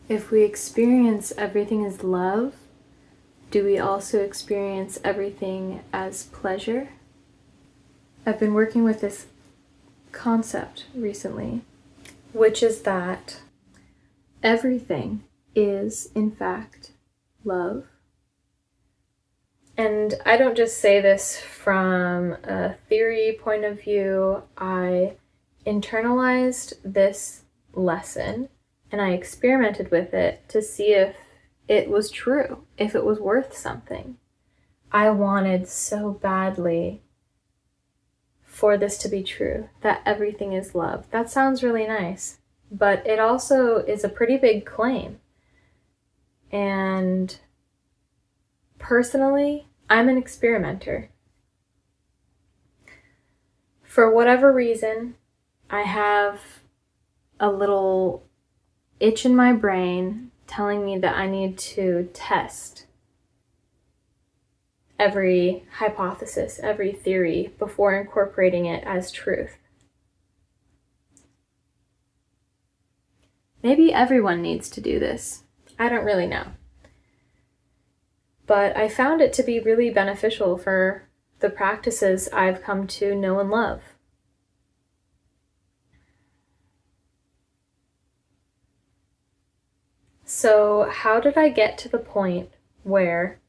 If we experience everything as love, do we also experience everything as pleasure? I've been working with this concept recently, which is that everything is, in fact, love. And I don't just say this from a theory point of view. I internalized this lesson and I experimented with it to see if it was true, if it was worth something. I wanted so badly for this to be true, that everything is love. That sounds really nice, but it also is a pretty big claim. And personally, I'm an experimenter. For whatever reason, I have a little itch in my brain telling me that I need to test every hypothesis, every theory before incorporating it as truth. Maybe everyone needs to do this. I don't really know. But I found it to be really beneficial for the practices I've come to know and love. So, how did I get to the point where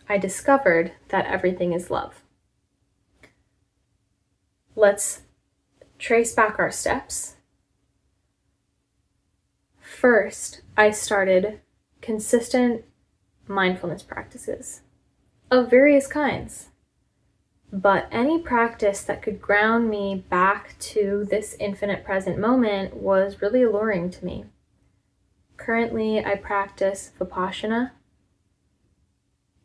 I discovered that everything is love? Let's trace back our steps. First, I started consistent mindfulness practices of various kinds, but any practice that could ground me back to this infinite present moment was really alluring to me. Currently, I practice Vipassana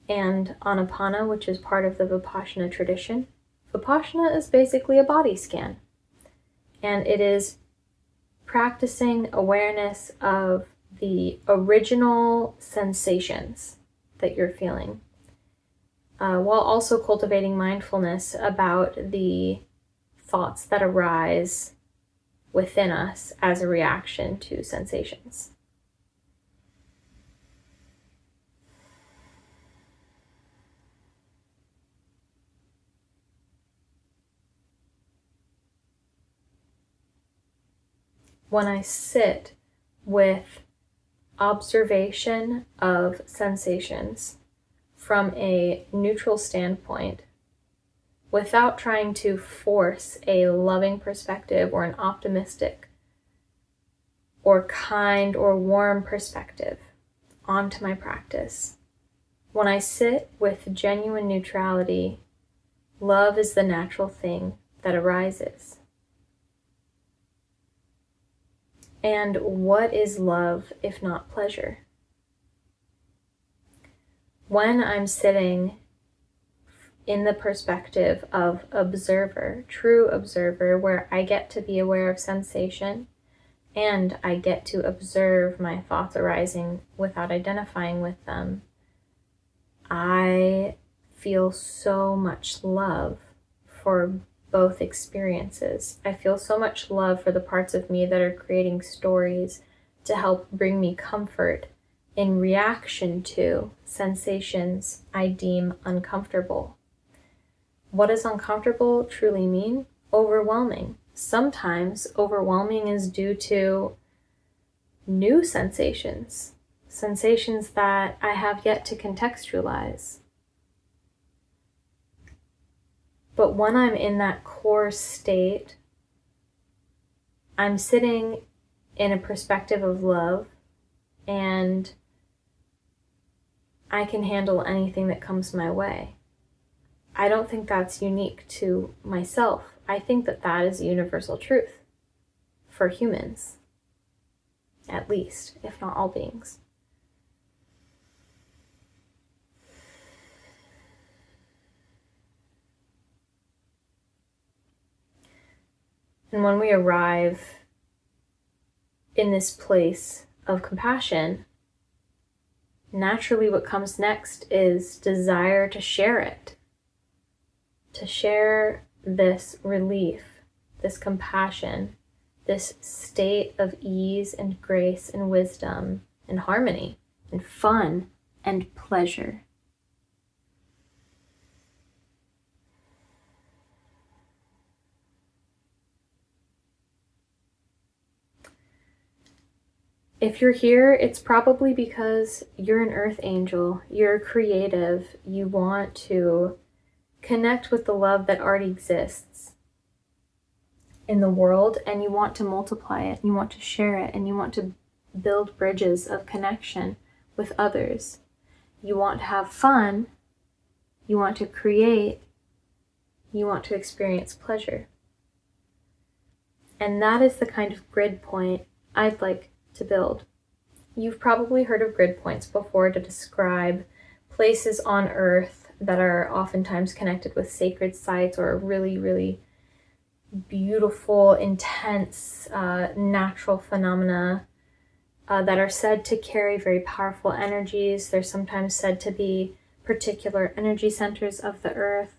and Anapana, which is part of the Vipassana tradition. Vipassana is basically a body scan, and it is practicing awareness of the original sensations that you're feeling, while also cultivating mindfulness about the thoughts that arise within us as a reaction to sensations. When I sit with observation of sensations from a neutral standpoint, without trying to force a loving perspective or an optimistic or kind or warm perspective onto my practice, when I sit with genuine neutrality, love is the natural thing that arises. And what is love if not pleasure? When I'm sitting in the perspective of observer, true observer, where I get to be aware of sensation and I get to observe my thoughts arising without identifying with them, I feel so much love for both experiences. I feel so much love for the parts of me that are creating stories to help bring me comfort in reaction to sensations I deem uncomfortable. What does uncomfortable truly mean? Overwhelming. Sometimes overwhelming is due to new sensations, sensations that I have yet to contextualize. But when I'm in that core state, I'm sitting in a perspective of love, and I can handle anything that comes my way. I don't think that's unique to myself. I think that that is a universal truth for humans, at least, if not all beings. And when we arrive in this place of compassion, naturally what comes next is desire to share it, to share this relief, this compassion, this state of ease and grace and wisdom and harmony and fun and pleasure. If you're here, it's probably because you're an earth angel, you're creative, you want to connect with the love that already exists in the world, and you want to multiply it, you want to share it, and you want to build bridges of connection with others. You want to have fun, you want to create, you want to experience pleasure. And that is the kind of grid point I'd like to build. You've probably heard of grid points before to describe places on Earth that are oftentimes connected with sacred sites or really, really beautiful, intense, natural phenomena that are said to carry very powerful energies. They're sometimes said to be particular energy centers of the Earth.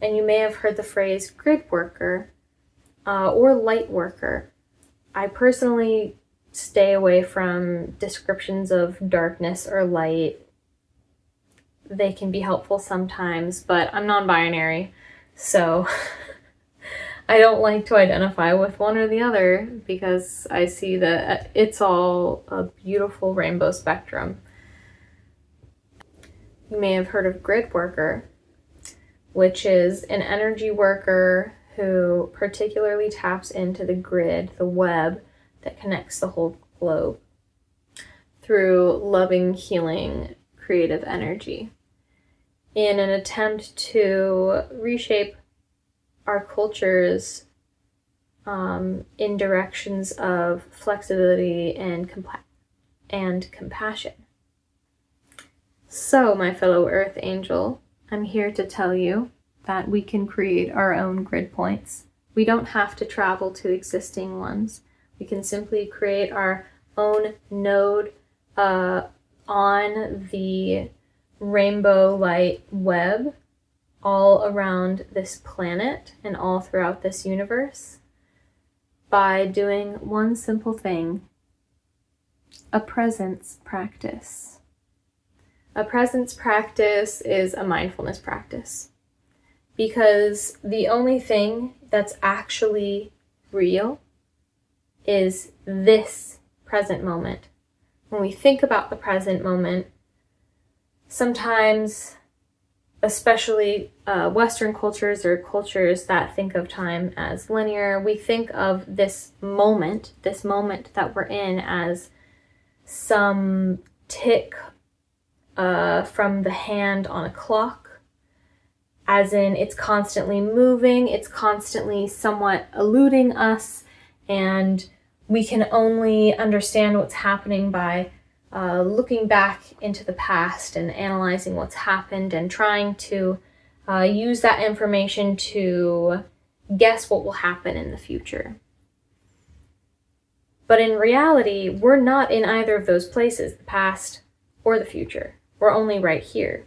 And you may have heard the phrase grid worker or light worker. I personally stay away from descriptions of darkness or light. They can be helpful sometimes, but I'm non-binary, so I don't like to identify with one or the other because I see that it's all a beautiful rainbow spectrum. You may have heard of grid worker, which is an energy worker who particularly taps into the grid, the web that connects the whole globe through loving, healing, creative energy in an attempt to reshape our cultures in directions of flexibility and compassion. So, my fellow Earth Angel, I'm here to tell you that we can create our own grid points. We don't have to travel to existing ones. We can simply create our own node on the rainbow light web all around this planet and all throughout this universe by doing one simple thing: a presence practice. A presence practice is a mindfulness practice, because the only thing that's actually real is this present moment. When we think about the present moment, sometimes, especially Western cultures or cultures that think of time as linear, we think of this moment that we're in as some tick from the hand on a clock, as in it's constantly moving, it's constantly somewhat eluding us, and we can only understand what's happening by looking back into the past and analyzing what's happened and trying to use that information to guess what will happen in the future. But in reality, we're not in either of those places, the past or the future. We're only right here.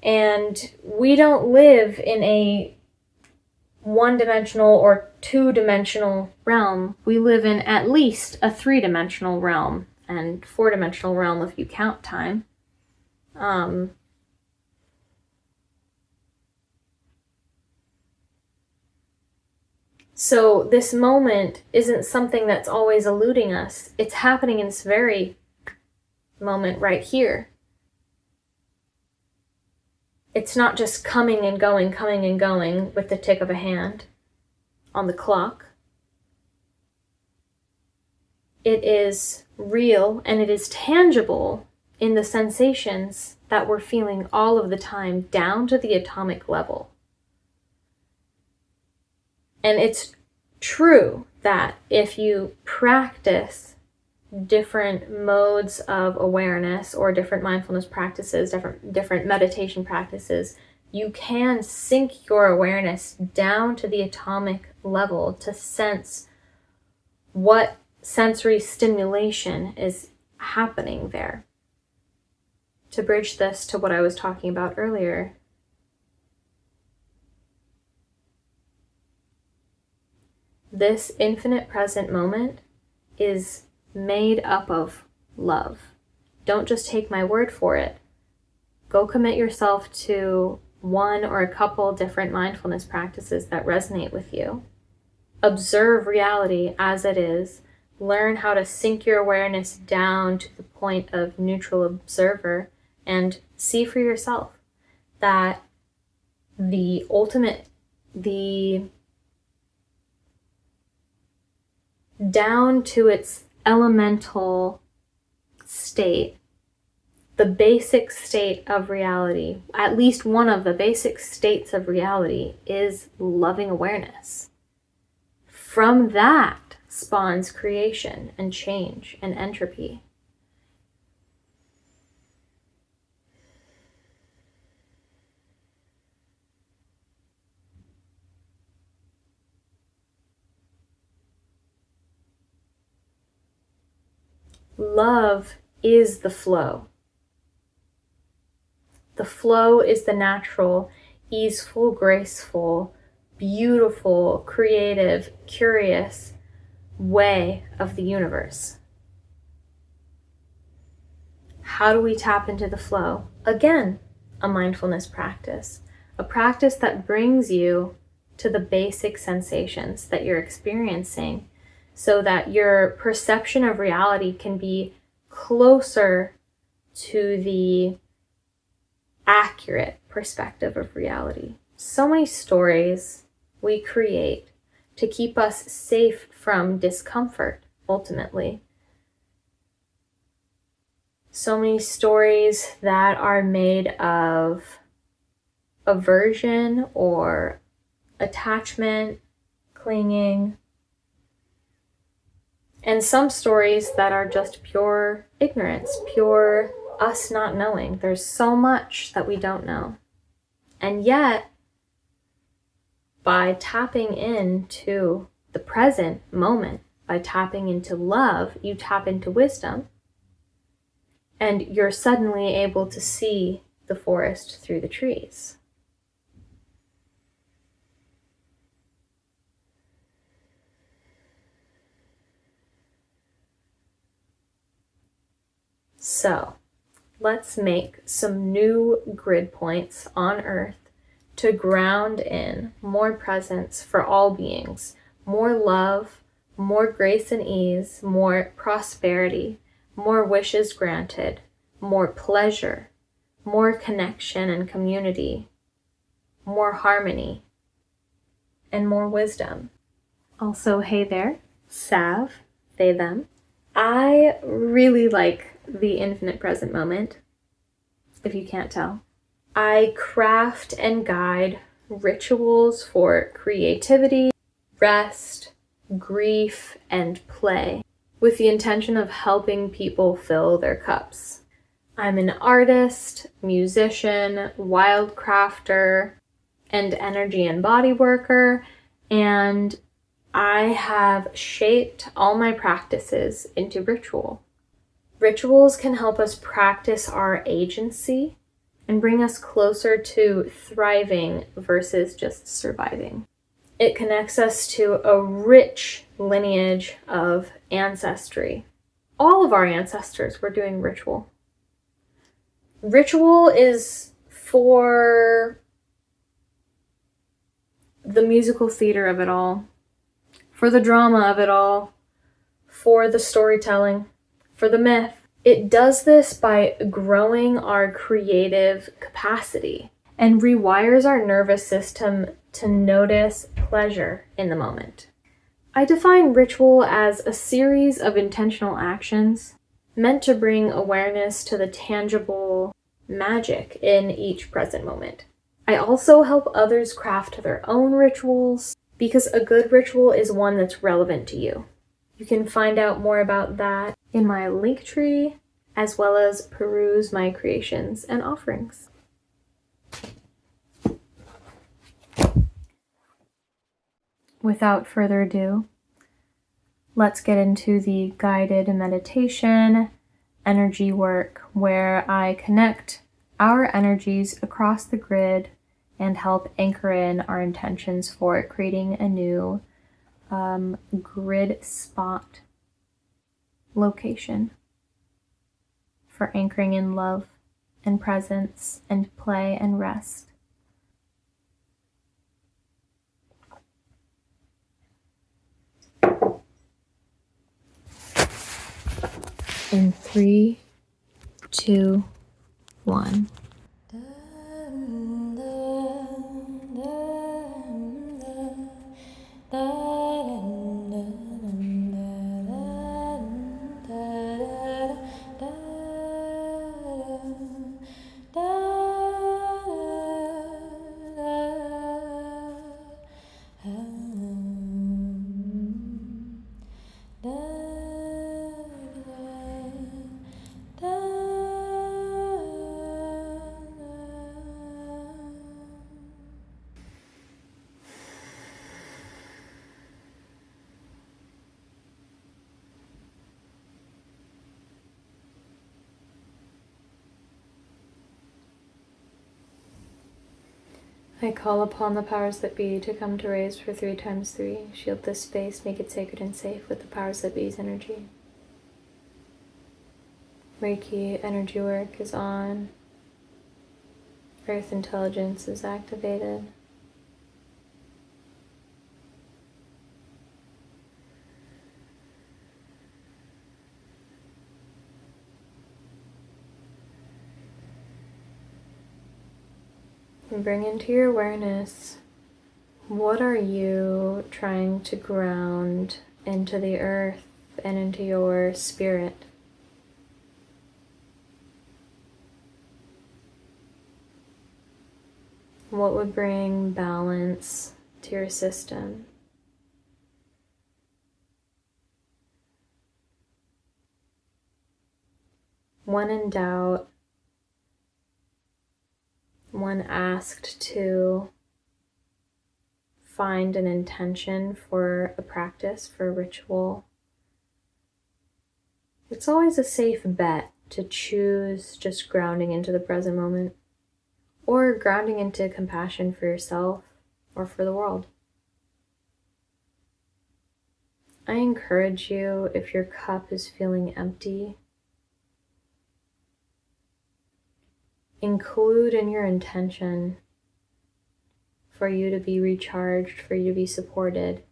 And we don't live in a one-dimensional or two-dimensional realm. We live in at least a three-dimensional realm and four-dimensional realm if you count time. So this moment isn't something that's always eluding us. It's happening in this very moment right here. It's not just coming and going with the tick of a hand on the clock. It is real and it is tangible in the sensations that we're feeling all of the time, down to the atomic level. And it's true that if you practice different modes of awareness or different mindfulness practices, different meditation practices, you can sink your awareness down to the atomic level to sense what sensory stimulation is happening there. To bridge this to what I was talking about earlier, This infinite present moment is made up of love. Don't just take my word for it. Go commit yourself to one or a couple different mindfulness practices that resonate with you. Observe reality as it is. Learn how to sink your awareness down to the point of neutral observer and see for yourself that the down to its elemental state, the basic state of reality, at least one of the basic states of reality, is loving awareness. From that spawns creation and change and entropy. Love is the flow. The flow is the natural, easeful, graceful, beautiful, creative, curious way of the universe. How do we tap into the flow? Again, a mindfulness practice, a practice that brings you to the basic sensations that you're experiencing so that your perception of reality can be closer to the accurate perspective of reality. So many stories we create to keep us safe from discomfort, ultimately. So many stories that are made of aversion or attachment, clinging, and some stories that are just pure ignorance, pure us not knowing. There's so much that we don't know. And yet, by tapping into the present moment, by tapping into love, you tap into wisdom, and you're suddenly able to see the forest through the trees. So, let's make some new grid points on Earth to ground in more presence for all beings, more love, more grace and ease, more prosperity, more wishes granted, more pleasure, more connection and community, more harmony, and more wisdom. Also, hey there, Sav, they, them. I really like the infinite present moment, if you can't tell. I craft and guide rituals for creativity, rest, grief, and play, with the intention of helping people fill their cups. I'm an artist, musician, wild crafter, and energy and body worker, and I have shaped all my practices into ritual. Rituals can help us practice our agency and bring us closer to thriving versus just surviving. It connects us to a rich lineage of ancestry. All of our ancestors were doing ritual. Ritual is for the musical theater of it all, for the drama of it all, for the storytelling, for the myth. It does this by growing our creative capacity and rewires our nervous system to notice pleasure in the moment. I define ritual as a series of intentional actions meant to bring awareness to the tangible magic in each present moment. I also help others craft their own rituals because a good ritual is one that's relevant to you. You can find out more about that in my Linktree, as well as peruse my creations and offerings. Without further ado, let's get into the guided meditation, energy work, where I connect our energies across the grid and help anchor in our intentions for creating a new grid spot location for anchoring in love and presence and play and rest. In 3, 2, 1. I call upon the powers that be to come to raise for 3 times 3. Shield this space, make it sacred and safe with the powers that be's energy. Reiki energy work is on. Earth intelligence is activated. And bring into your awareness, what are you trying to ground into the earth and into your spirit? What would bring balance to your system? When in doubt, when asked to find an intention for a practice, for a ritual, it's always a safe bet to choose just grounding into the present moment, or grounding into compassion for yourself or for the world. I encourage you, if your cup is feeling empty, include in your intention for you to be recharged, for you to be supported,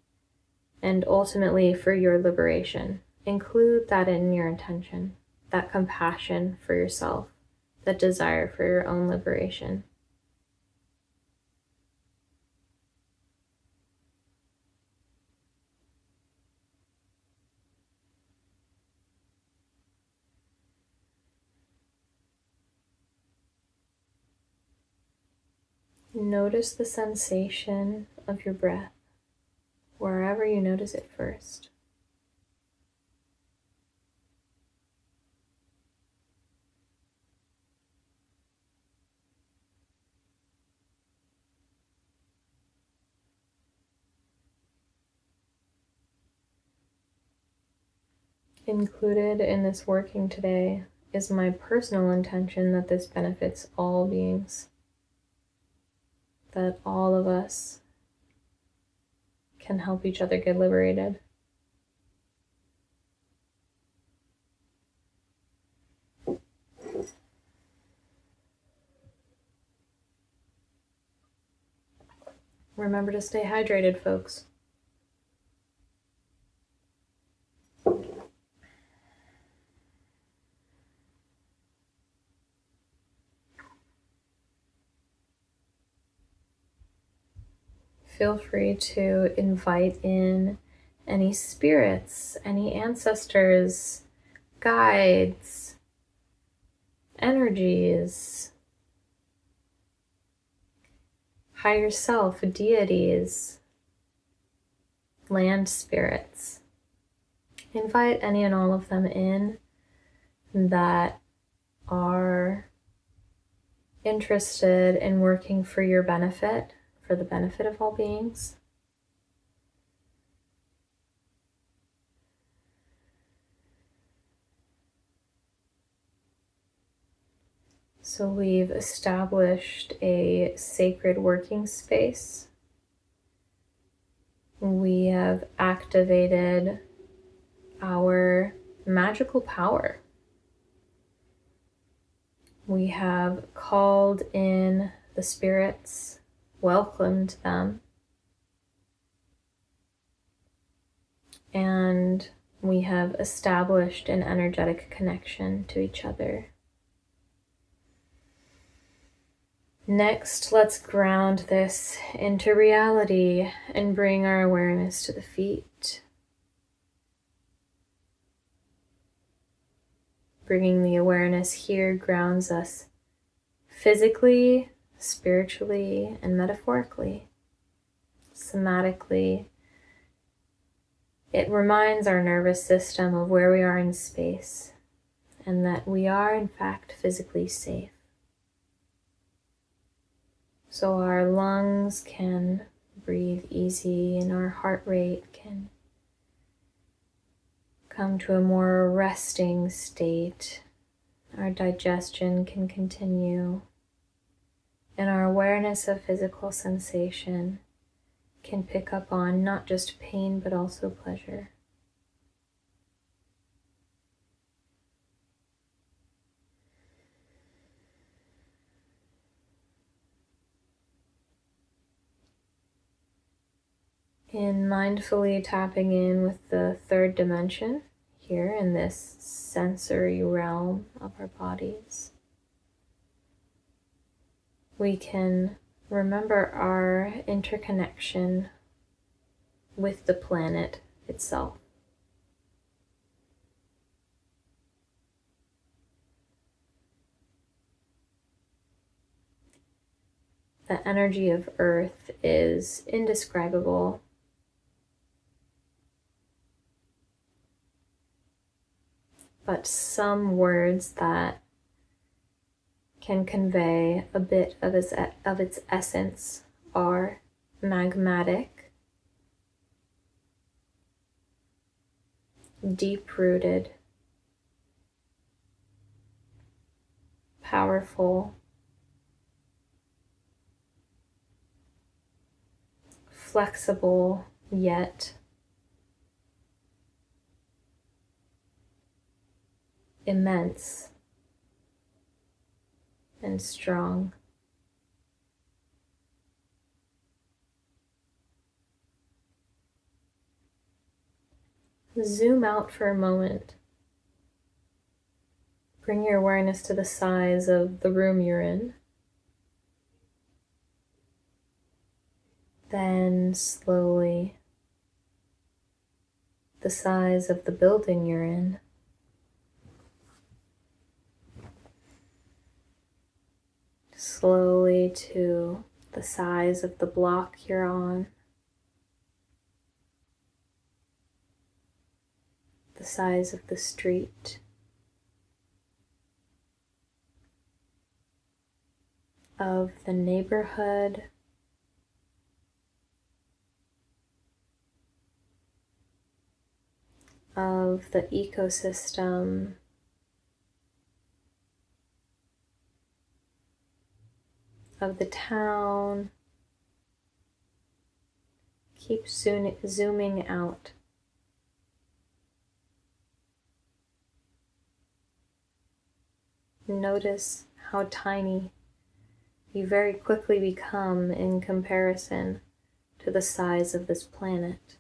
and ultimately for your liberation. Include that in your intention, that compassion for yourself, that desire for your own liberation. Notice the sensation of your breath, wherever you notice it first. Included in this working today is my personal intention that this benefits all beings, that all of us can help each other get liberated. Remember to stay hydrated, folks. Feel free to invite in any spirits, any ancestors, guides, energies, higher self, deities, land spirits. Invite any and all of them in that are interested in working for your benefit, for the benefit of all beings. So we've established a sacred working space We have activated our magical power. We have called in the spirits, welcomed them, and we have established an energetic connection to each other. Next, let's ground this into reality and bring our awareness to the feet. Bringing the awareness here grounds us physically, spiritually, and metaphorically. Somatically, it reminds our nervous system of where we are in space and that we are, in fact, physically safe. So our lungs can breathe easy and our heart rate can come to a more resting state. Our digestion can continue, and our awareness of physical sensation can pick up on not just pain but also pleasure. In mindfully tapping in with the third dimension here in this sensory realm of our bodies, we can remember our interconnection with the planet itself. The energy of Earth is indescribable. But some words that can convey a bit of its essence are magmatic, deep-rooted, powerful, flexible, yet immense and strong. Zoom out for a moment. Bring your awareness to the size of the room you're in. Then slowly, the size of the building you're in. Slowly to the size of the block you're on. The size of the street. Of the neighborhood. Of the ecosystem. Of the town. Keep zooming out. Notice how tiny you very quickly become in comparison to the size of this planet.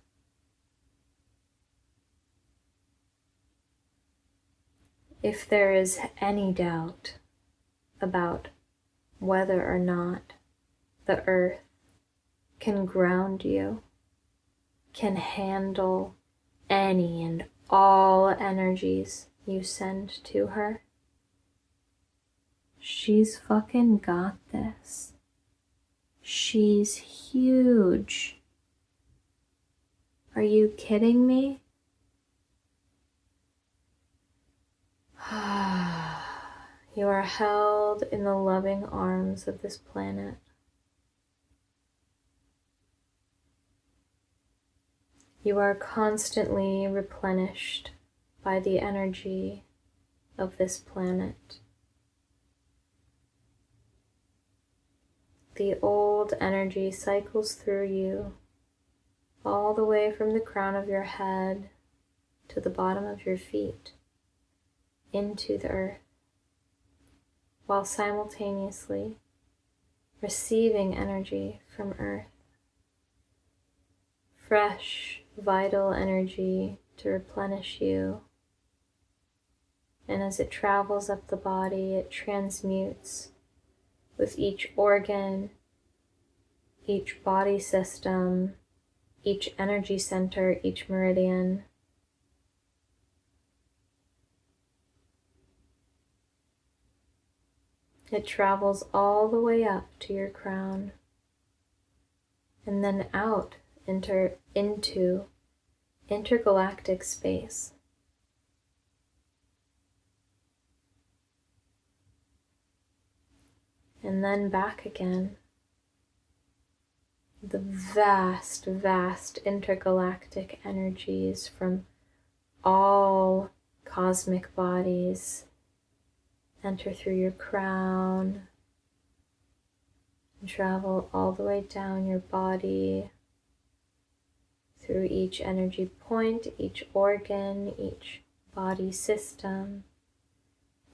If there is any doubt about whether or not the earth can ground you, can handle any and all energies you send to her, she's fucking got this. She's huge. Are you kidding me? You are held in the loving arms of this planet. You are constantly replenished by the energy of this planet. The old energy cycles through you all the way from the crown of your head to the bottom of your feet into the earth, while simultaneously receiving energy from earth. Fresh, vital energy to replenish you. And as it travels up the body, it transmutes with each organ, each body system, each energy center, each meridian. It travels all the way up to your crown and then out into intergalactic space. And then back again. The vast, vast intergalactic energies from all cosmic bodies enter through your crown and travel all the way down your body, through each energy point, each organ, each body system,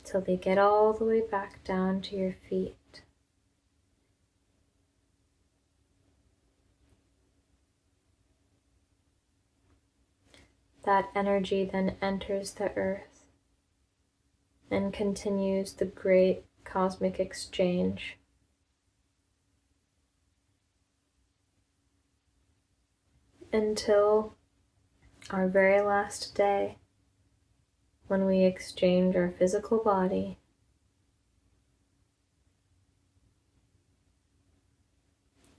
till they get all the way back down to your feet. That energy then enters the earth and continues the great cosmic exchange. Until our very last day, when we exchange our physical body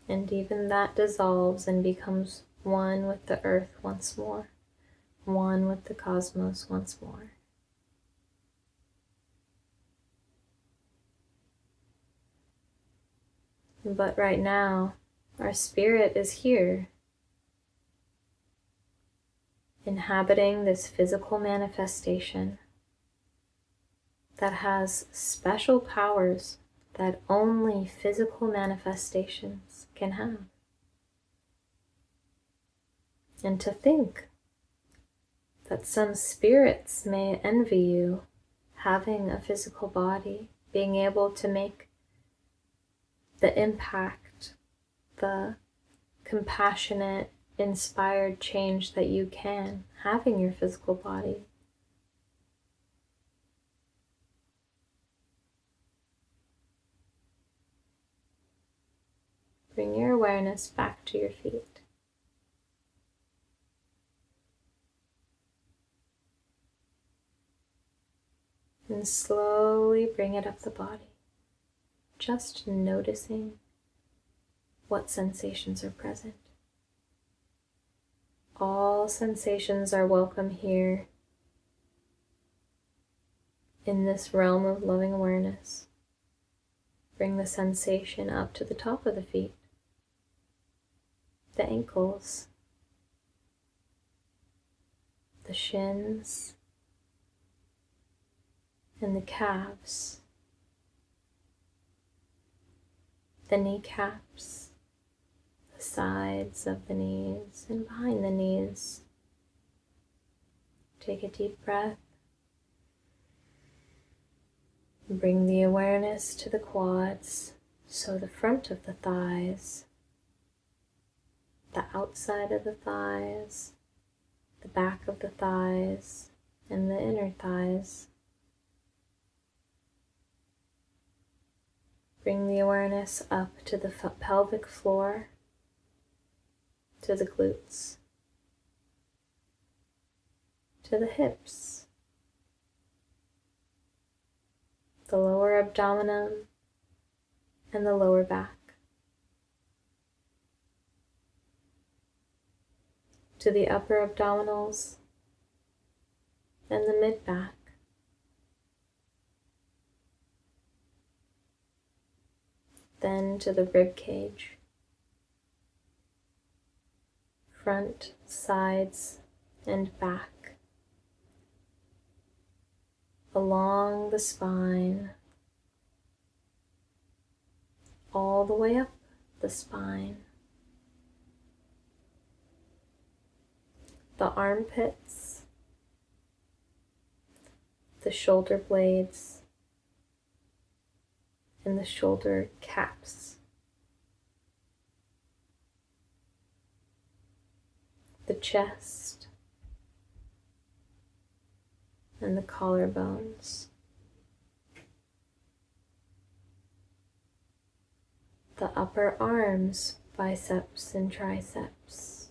and even that dissolves and becomes one with the earth once more, one with the cosmos once more. But right now, our spirit is here, inhabiting this physical manifestation that has special powers that only physical manifestations can have. And to think that some spirits may envy you having a physical body, being able to make the impact, the compassionate, inspired change that you can, having your physical body. Bring your awareness back to your feet. And slowly bring it up the body, just noticing what sensations are present. All sensations are welcome here in this realm of loving awareness. Bring the sensation up to the top of the feet, the ankles, the shins, and the calves, the kneecaps, the sides of the knees and behind the knees. Take a deep breath. Bring the awareness to the quads, so the front of the thighs, the outside of the thighs, the back of the thighs, and the inner thighs. Bring the awareness up to the pelvic floor, to the glutes, to the hips, the lower abdomen, and the lower back, to the upper abdominals and the mid-back, then to the rib cage, front, sides, and back, along the spine, all the way up the spine, the armpits, the shoulder blades, and the shoulder caps. The chest and the collarbones. The upper arms, biceps and triceps.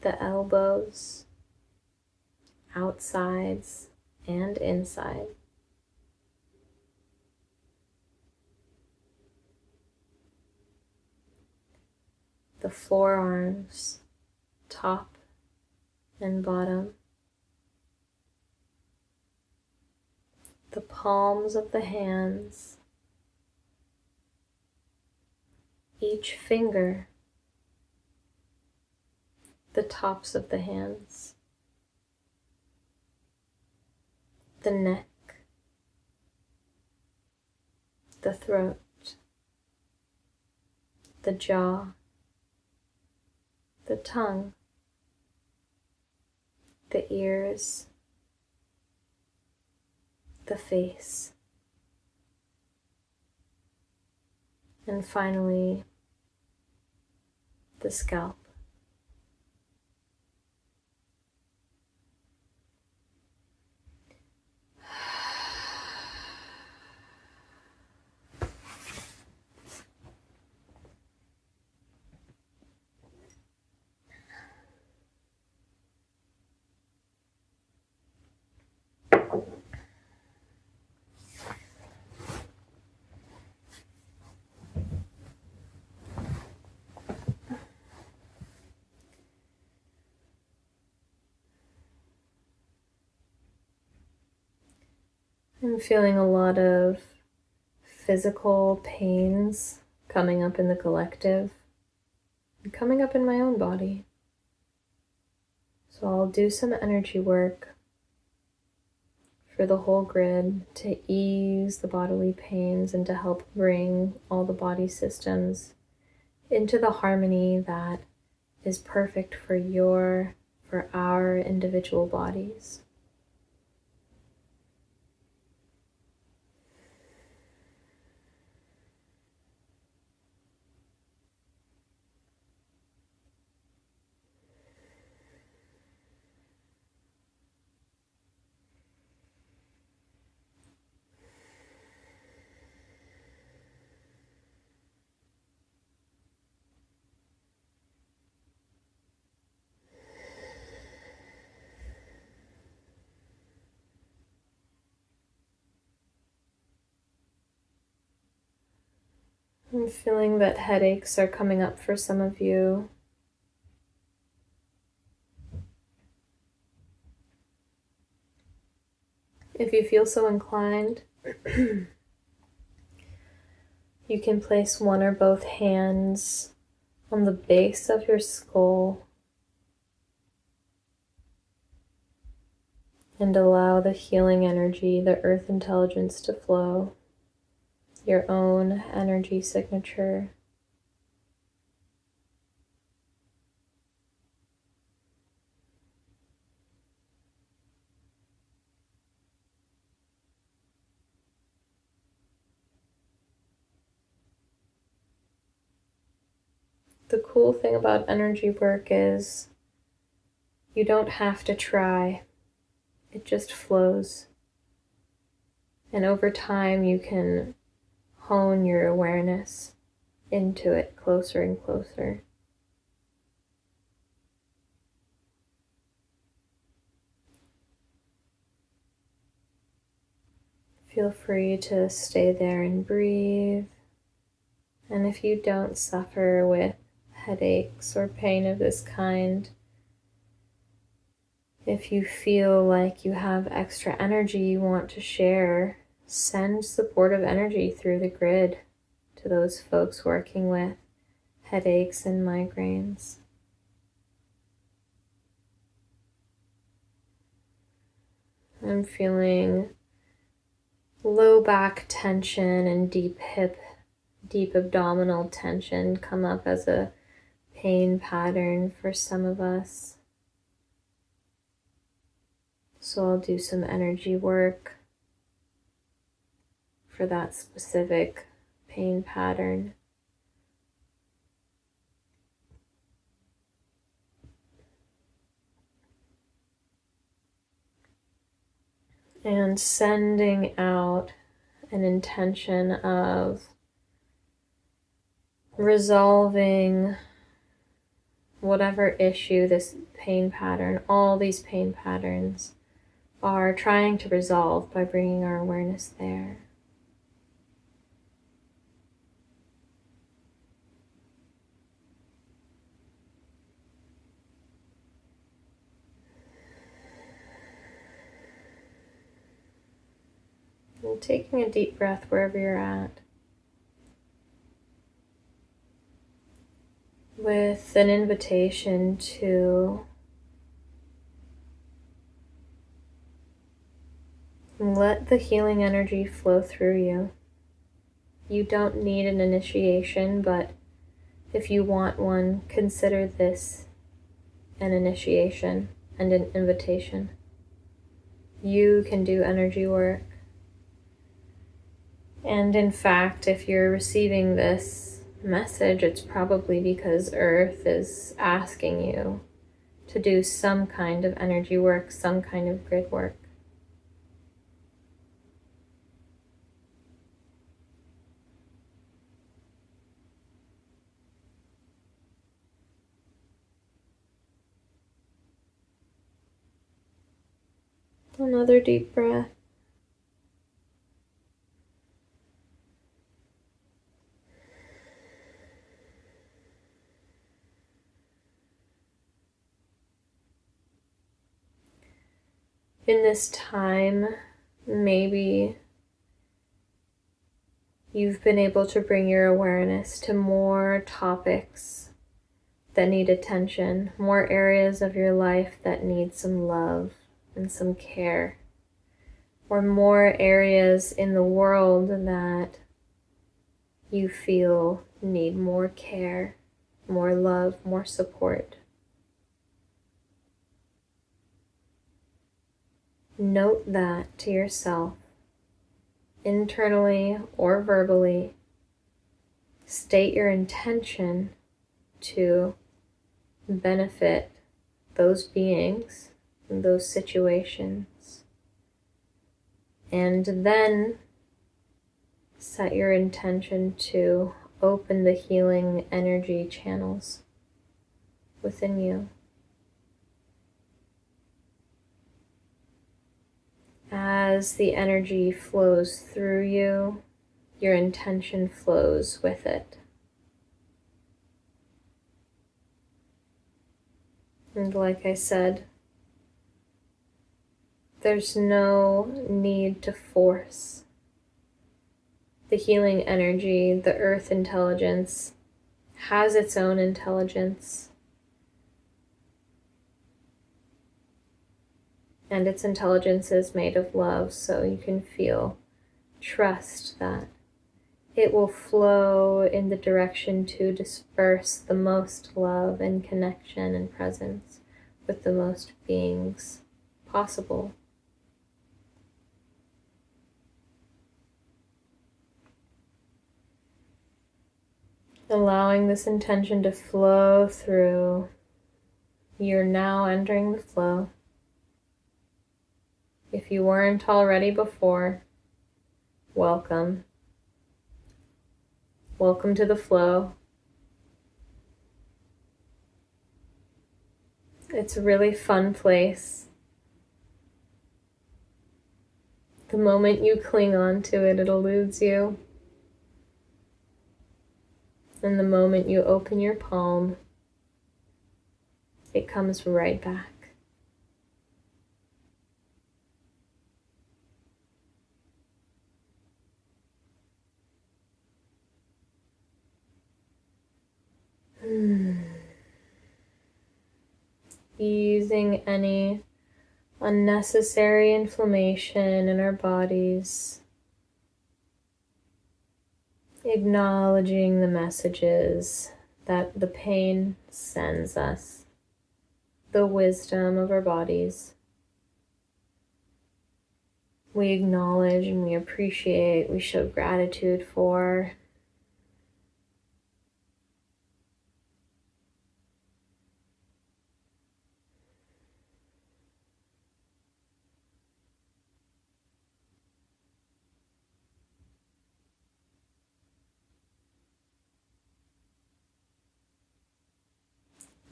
The elbows, outsides and inside. The forearms, top and bottom. The palms of the hands, each finger, the tops of the hands, the neck, the throat, the jaw, the tongue, the ears, the face, and finally, the scalp. I'm feeling a lot of physical pains coming up in the collective and coming up in my own body. So I'll do some energy work for the whole grid to ease the bodily pains and to help bring all the body systems into the harmony that is perfect for our individual bodies. I'm feeling that headaches are coming up for some of you. If you feel so inclined, you can place one or both hands on the base of your skull and allow the healing energy, the earth intelligence to flow, your own energy signature. The cool thing about energy work is you don't have to try. It just flows. And over time you can hone your awareness into it closer and closer. Feel free to stay there and breathe. And if you don't suffer with headaches or pain of this kind, if you feel like you have extra energy you want to share, send supportive energy through the grid to those folks working with headaches and migraines. I'm feeling low back tension and deep deep abdominal tension come up as a pain pattern for some of us. So I'll do some energy work for that specific pain pattern. And sending out an intention of resolving whatever issue this pain pattern, all these pain patterns are trying to resolve by bringing our awareness there. And taking a deep breath wherever you're at, with an invitation to let the healing energy flow through you. You don't need an initiation, but if you want one, consider this an initiation and an invitation. You can do energy work. And in fact, if you're receiving this message, it's probably because Earth is asking you to do some kind of energy work, some kind of grid work. Another deep breath. In this time, maybe you've been able to bring your awareness to more topics that need attention, more areas of your life that need some love and some care, or more areas in the world that you feel need more care, more love, more support. Note that to yourself, internally or verbally. State your intention to benefit those beings and those situations. And then set your intention to open the healing energy channels within you. As the energy flows through you, your intention flows with it. And like I said, there's no need to force. The healing energy, the earth intelligence, has its own intelligence. And its intelligence is made of love, so you can trust that it will flow in the direction to disperse the most love and connection and presence with the most beings possible. Allowing this intention to flow through, you're now entering the flow. If you weren't already before, welcome. Welcome to the flow. It's a really fun place. The moment you cling on to it, it eludes you. And the moment you open your palm, it comes right back. Easing any unnecessary inflammation in our bodies. Acknowledging the messages that the pain sends us, the wisdom of our bodies. We acknowledge and we appreciate, we show gratitude for.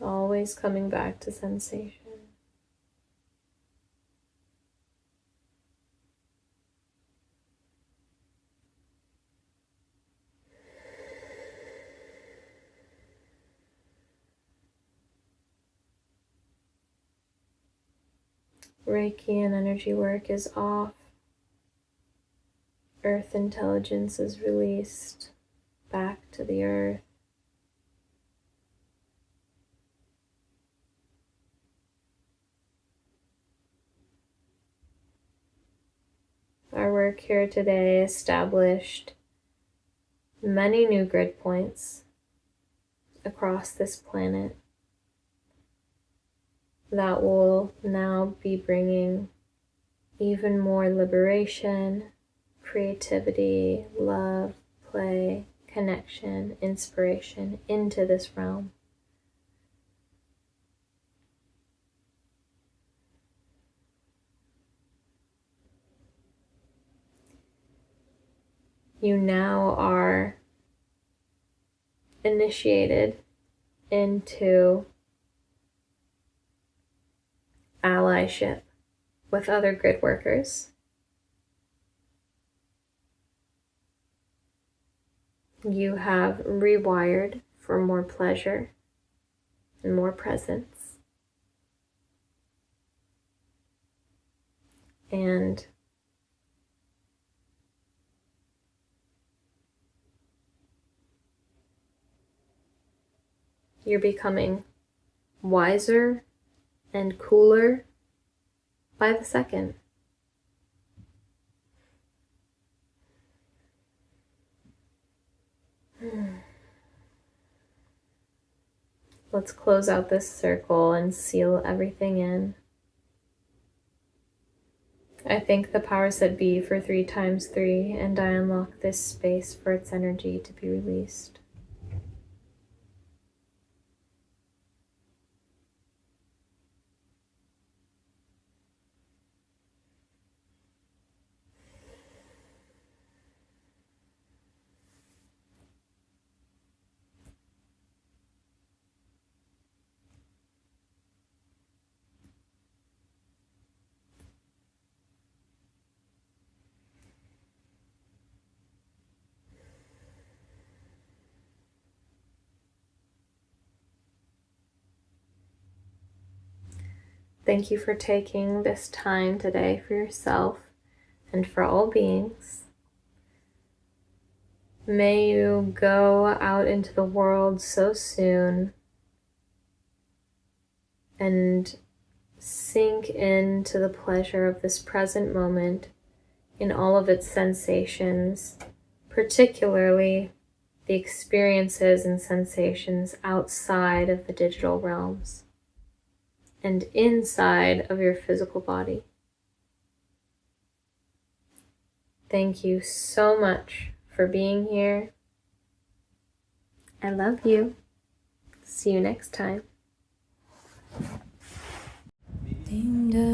Always coming back to sensation. Reiki and energy work is off. Earth intelligence is released back to the earth. Our work here today established many new grid points across this planet that will now be bringing even more liberation, creativity, love, play, connection, inspiration into this realm. You now are initiated into allyship with other grid workers. You have rewired for more pleasure and more presence. And you're becoming wiser and cooler by the second. Let's close out this circle and seal everything in. I thank the powers that be for 3 times 3, and I unlock this space for its energy to be released. Thank you for taking this time today for yourself and for all beings. May you go out into the world so soon and sink into the pleasure of this present moment in all of its sensations, particularly the experiences and sensations outside of the digital realms and inside of your physical body. Thank you so much for being here. I love you. See you next time. Ding dong.